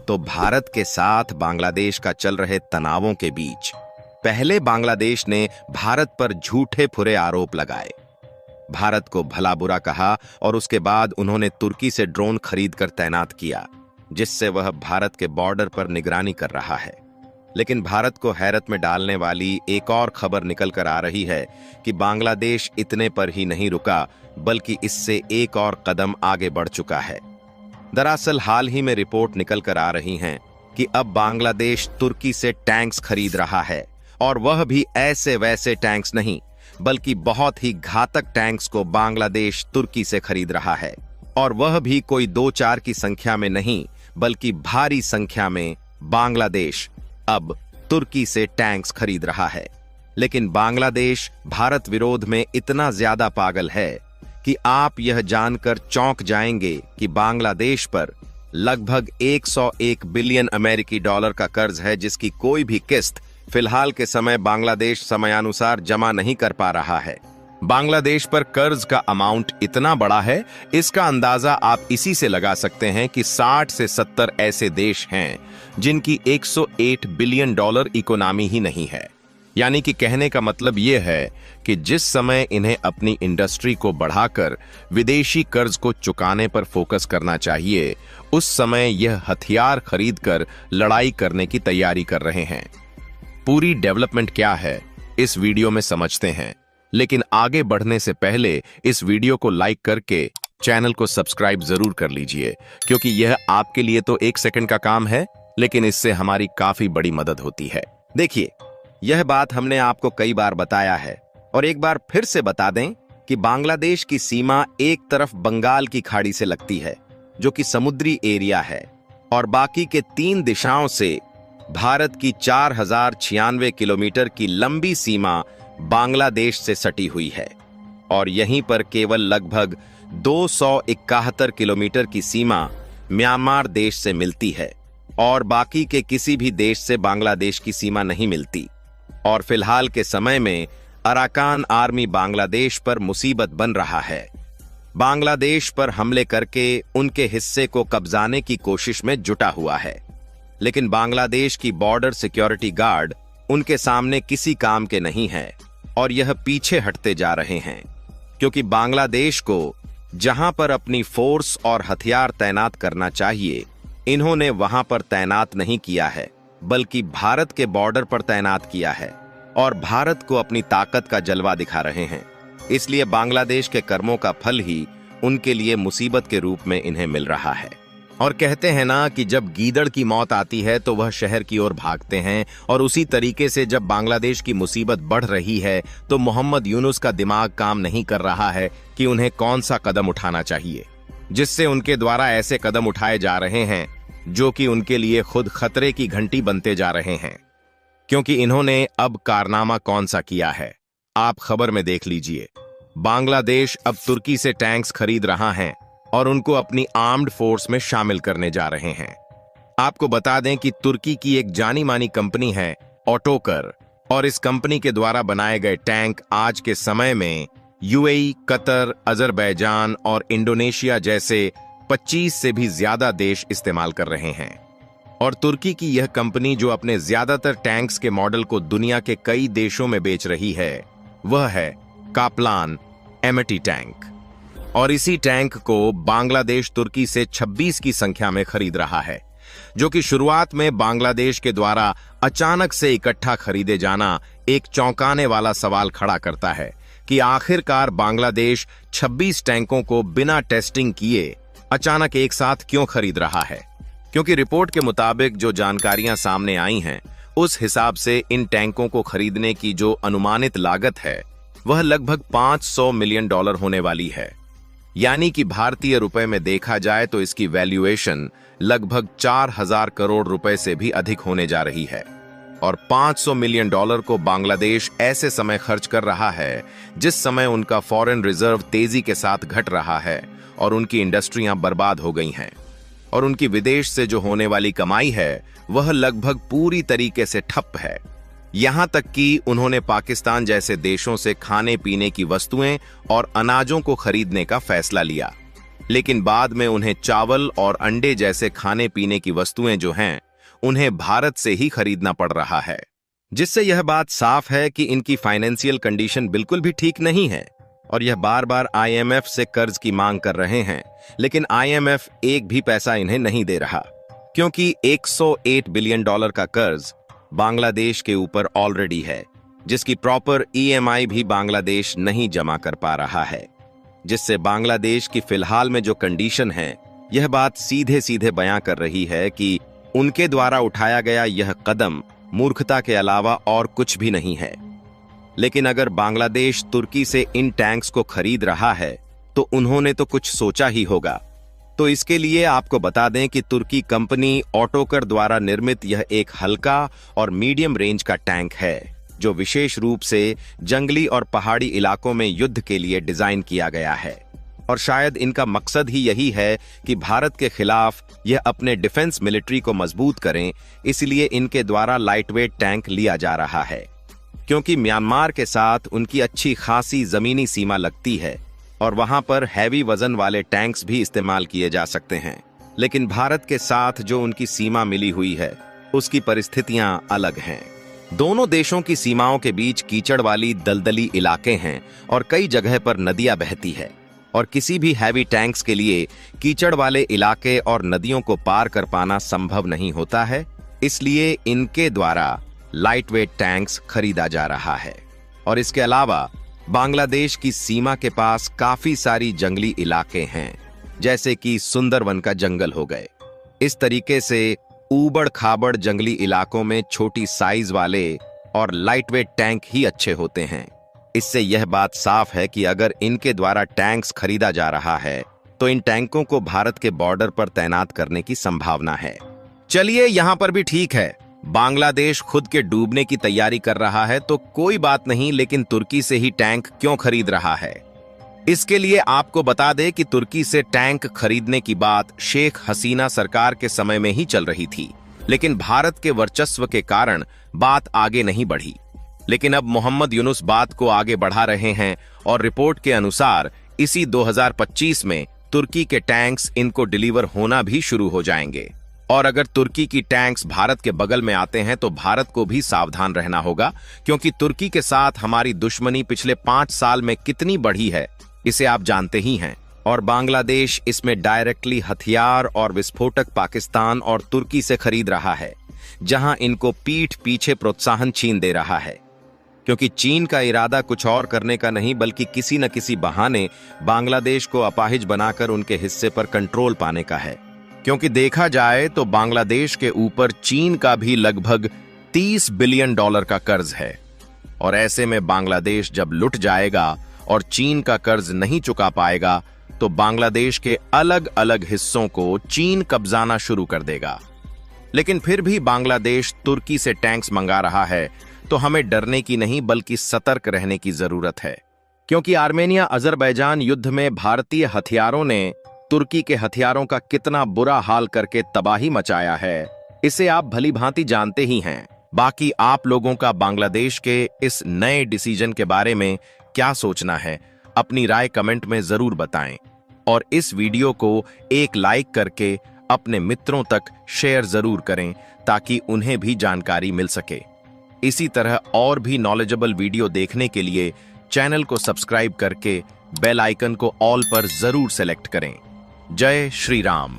तो भारत के साथ बांग्लादेश का चल रहे तनावों के बीच पहले बांग्लादेश ने भारत पर झूठे फुरे आरोप लगाए, भारत को भला बुरा कहा और उसके बाद उन्होंने तुर्की से ड्रोन खरीद कर तैनात किया, जिससे वह भारत के बॉर्डर पर निगरानी कर रहा है। लेकिन भारत को हैरत में डालने वाली एक और खबर निकल कर आ रही है कि बांग्लादेश इतने पर ही नहीं रुका, बल्कि इससे एक और कदम आगे बढ़ चुका है। दरअसल हाल ही में रिपोर्ट निकल कर आ रही हैं कि अब बांग्लादेश तुर्की से टैंक्स खरीद रहा है, और वह भी ऐसे वैसे टैंक्स नहीं, बल्कि बहुत ही घातक टैंक्स को बांग्लादेश तुर्की से खरीद रहा है। और वह भी कोई 2-4 की संख्या में नहीं, बल्कि भारी संख्या में बांग्लादेश अब तुर्की से टैंक्स खरीद रहा है। लेकिन बांग्लादेश भारत विरोध में इतना ज्यादा पागल है कि आप यह जानकर चौंक जाएंगे कि बांग्लादेश पर लगभग 101 बिलियन अमेरिकी डॉलर का कर्ज है, जिसकी कोई भी किस्त फिलहाल के समय बांग्लादेश समयानुसार जमा नहीं कर पा रहा है। बांग्लादेश पर कर्ज का अमाउंट इतना बड़ा है, इसका अंदाजा आप इसी से लगा सकते हैं कि 60 से 70 ऐसे देश हैं जिनकी 108 बिलियन डॉलर इकोनॉमी ही नहीं है। यानी कि कहने का मतलब यह है कि जिस समय इन्हें अपनी इंडस्ट्री को बढ़ाकर विदेशी कर्ज को चुकाने पर फोकस करना चाहिए, उस समय यह हथियार खरीदकर लड़ाई करने की तैयारी कर रहे हैं। पूरी डेवलपमेंट क्या है इस वीडियो में समझते हैं, लेकिन आगे बढ़ने से पहले इस वीडियो को लाइक करके चैनल को सब्सक्राइब जरूर कर लीजिए, क्योंकि यह आपके लिए तो 1 सेकंड का काम है, लेकिन इससे हमारी काफी बड़ी मदद होती है। देखिए, यह बात हमने आपको कई बार बताया है और एक बार फिर से बता दें कि बांग्लादेश की सीमा एक तरफ बंगाल की खाड़ी से लगती है, जो कि समुद्री एरिया है, और बाकी के 3 दिशाओं से भारत की 4096 किलोमीटर की लंबी सीमा बांग्लादेश से सटी हुई है। और यहीं पर केवल लगभग 271 किलोमीटर की सीमा म्यांमार देश से मिलती है, और बाकी के किसी भी देश से बांग्लादेश की सीमा नहीं मिलती। और फिलहाल के समय में अराकान आर्मी बांग्लादेश पर मुसीबत बन रहा है, बांग्लादेश पर हमले करके उनके हिस्से को कब्जाने की कोशिश में जुटा हुआ है। लेकिन बांग्लादेश की बॉर्डर सिक्योरिटी गार्ड उनके सामने किसी काम के नहीं है, और यह पीछे हटते जा रहे हैं, क्योंकि बांग्लादेश को जहां पर अपनी फोर्स और हथियार तैनात करना चाहिए, इन्होंने वहां पर तैनात नहीं किया है, बल्कि भारत के बॉर्डर पर तैनात किया है, और भारत को अपनी ताकत का जलवा दिखा रहे हैं। इसलिए बांग्लादेश के कर्मों का फल ही उनके लिए मुसीबत के रूप में इन्हें मिल रहा है। और कहते हैं ना कि जब गीदड़ की मौत आती है तो वह शहर की ओर भागते हैं, और उसी तरीके से जब बांग्लादेश की मुसीबत बढ़ रही है तो मोहम्मद यूनुस का दिमाग काम नहीं कर रहा है कि उन्हें कौन सा कदम उठाना चाहिए, जिससे उनके द्वारा ऐसे कदम उठाए जा रहे हैं जो कि उनके लिए खुद खतरे की घंटी बनते जा रहे हैं। क्योंकि इन्होंने अब कारनामा कौन सा किया है, आप खबर में देख लीजिए। बांग्लादेश अब तुर्की से टैंक्स खरीद रहा है और उनको अपनी आर्म्ड फोर्स में शामिल करने जा रहे हैं। आपको बता दें कि तुर्की की एक जानी मानी कंपनी है ऑटोकर, और इस कंपनी के द्वारा बनाए गए टैंक आज के समय में यूएई, कतर, अजरबैजान और इंडोनेशिया जैसे 25 से भी ज्यादा देश इस्तेमाल कर रहे हैं। और तुर्की की यह कंपनी जो अपने ज्यादातर टैंक्स के मॉडल को दुनिया के कई देशों में बेच रही है, वह है काप्लान एमटी टैंक। और इसी टैंक को बांग्लादेश तुर्की से 26 की संख्या में खरीद रहा है, जो कि शुरुआत में बांग्लादेश के द्वारा अचानक से इकट्ठा खरीदे जाना एक चौंकाने वाला सवाल खड़ा करता है कि आखिरकार बांग्लादेश 26 टैंकों को बिना टेस्टिंग किए अचानक एक साथ क्यों खरीद रहा है। क्योंकि रिपोर्ट के मुताबिक जो जानकारियां सामने आई हैं, उस हिसाब से इन टैंकों को खरीदने की जो अनुमानित लागत है वह लगभग 500 मिलियन डॉलर होने वाली है। यानी कि भारतीय रुपए में देखा जाए तो इसकी वैल्यूएशन लगभग 4000 करोड़ रुपए से भी अधिक होने जा रही है। और 500 मिलियन डॉलर को बांग्लादेश ऐसे समय खर्च कर रहा है जिस समय उनका फॉरेन रिजर्व तेजी के साथ घट रहा है और उनकी इंडस्ट्रियां बर्बाद हो गई हैं, और उनकी विदेश से जो होने वाली कमाई है वह लगभग पूरी तरीके से ठप है। यहां तक कि उन्होंने पाकिस्तान जैसे देशों से खाने पीने की वस्तुएं और अनाजों को खरीदने का फैसला लिया। लेकिन बाद में उन्हें चावल और अंडे जैसे खाने पीने की वस्तुएं जो हैं, उन्हें भारत से ही खरीदना पड़ रहा है, जिससे यह बात साफ है कि इनकी फाइनेंशियल कंडीशन बिल्कुल भी ठीक नहीं है। और यह बार बार आईएमएफ से कर्ज की मांग कर रहे हैं, लेकिन आईएमएफ एक भी पैसा इन्हें नहीं दे रहा, क्योंकि $108 बिलियन का कर्ज बांग्लादेश के ऊपर ऑलरेडी है, जिसकी प्रॉपर ईएमआई भी बांग्लादेश नहीं जमा कर पा रहा है, जिससे बांग्लादेश की फिलहाल में जो कंडीशन है, यह बात सीधे सीधे बयां कर रही है कि उनके द्वारा उठाया गया यह कदम मूर्खता के अलावा और कुछ भी नहीं है। लेकिन अगर बांग्लादेश तुर्की से इन टैंक्स को खरीद रहा है तो उन्होंने तो कुछ सोचा ही होगा। तो इसके लिए आपको बता दें कि तुर्की कंपनी ऑटोकर द्वारा निर्मित यह एक हल्का और मीडियम रेंज का टैंक है, जो विशेष रूप से जंगली और पहाड़ी इलाकों में युद्ध के लिए डिजाइन किया गया है। और शायद इनका मकसद ही यही है कि भारत के खिलाफ यह अपने डिफेंस मिलिट्री को मजबूत करें, इसलिए इनके द्वारा लाइटवेट टैंक लिया जा रहा है, क्योंकि म्यांमार के साथ उनकी अच्छी खासी जमीनी सीमा लगती है और वहां पर हैवी वजन वाले टैंक्स भी इस्तेमाल किए जा सकते हैं। लेकिन भारत के साथ जो उनकी सीमा मिली हुई है, उसकी परिस्थितियां अलग हैं। दोनों देशों की सीमाओं के बीच कीचड़ वाली दलदली इलाके हैं और कई जगह पर नदियां बहती है, और किसी भी हैवी टैंक्स के लिए कीचड़ वाले इलाके और नदियों को पार कर पाना संभव नहीं होता है, इसलिए इनके द्वारा लाइटवेट टैंक्स खरीदा जा रहा है। और इसके अलावा बांग्लादेश की सीमा के पास काफी सारी जंगली इलाके हैं, जैसे कि सुंदरवन का जंगल हो गए। इस तरीके से ऊबड़ खाबड़ जंगली इलाकों में छोटी साइज वाले और लाइटवेट टैंक ही अच्छे होते हैं। इससे यह बात साफ है कि अगर इनके द्वारा टैंक्स खरीदा जा रहा है तो इन टैंकों को भारत के बॉर्डर पर तैनात करने की संभावना है। चलिए, यहां पर भी ठीक है, बांग्लादेश खुद के डूबने की तैयारी कर रहा है तो कोई बात नहीं, लेकिन तुर्की से ही टैंक क्यों खरीद रहा है? इसके लिए आपको बता दें कि तुर्की से टैंक खरीदने की बात शेख हसीना सरकार के समय में ही चल रही थी, लेकिन भारत के वर्चस्व के कारण बात आगे नहीं बढ़ी। लेकिन अब मोहम्मद यूनुस बात को आगे बढ़ा रहे हैं और रिपोर्ट के अनुसार इसी 2025 में तुर्की के टैंक्स इनको डिलीवर होना भी शुरू हो जाएंगे। और अगर तुर्की की टैंक्स भारत के बगल में आते हैं तो भारत को भी सावधान रहना होगा, क्योंकि तुर्की के साथ हमारी दुश्मनी पिछले 5 साल में कितनी बढ़ी है, इसे आप जानते ही हैं। और बांग्लादेश इसमें डायरेक्टली हथियार और विस्फोटक पाकिस्तान और तुर्की से खरीद रहा है, जहां इनको पीठ पीछे प्रोत्साहन छीन दे रहा है, क्योंकि चीन का इरादा कुछ और करने का नहीं, बल्कि किसी न किसी बहाने बांग्लादेश को अपाहिज बनाकर उनके हिस्से पर कंट्रोल पाने का है। क्योंकि देखा जाए तो बांग्लादेश के ऊपर चीन का भी लगभग $30 बिलियन का कर्ज है, और ऐसे में बांग्लादेश जब लुट जाएगा और चीन का कर्ज नहीं चुका पाएगा तो बांग्लादेश के अलग अलग हिस्सों को चीन कब्जाना शुरू कर देगा। लेकिन फिर भी बांग्लादेश तुर्की से टैंक्स मंगा रहा है, तो हमें डरने की नहीं बल्कि सतर्क रहने की जरूरत है, क्योंकि आर्मेनिया अजरबैजान युद्ध में भारतीय हथियारों ने तुर्की के हथियारों का कितना बुरा हाल करके तबाही मचाया है, इसे आप भली भांति जानते ही हैं। बाकी आप लोगों का बांग्लादेश के इस नए डिसीजन के बारे में क्या सोचना है, अपनी राय कमेंट में जरूर बताएं, और इस वीडियो को एक लाइक करके अपने मित्रों तक शेयर जरूर करें, ताकि उन्हें भी जानकारी मिल सके। इसी तरह और भी नॉलेजेबल वीडियो देखने के लिए चैनल को सब्सक्राइब करके बेल आइकन को ऑल पर जरूर सेलेक्ट करें। जय श्री राम।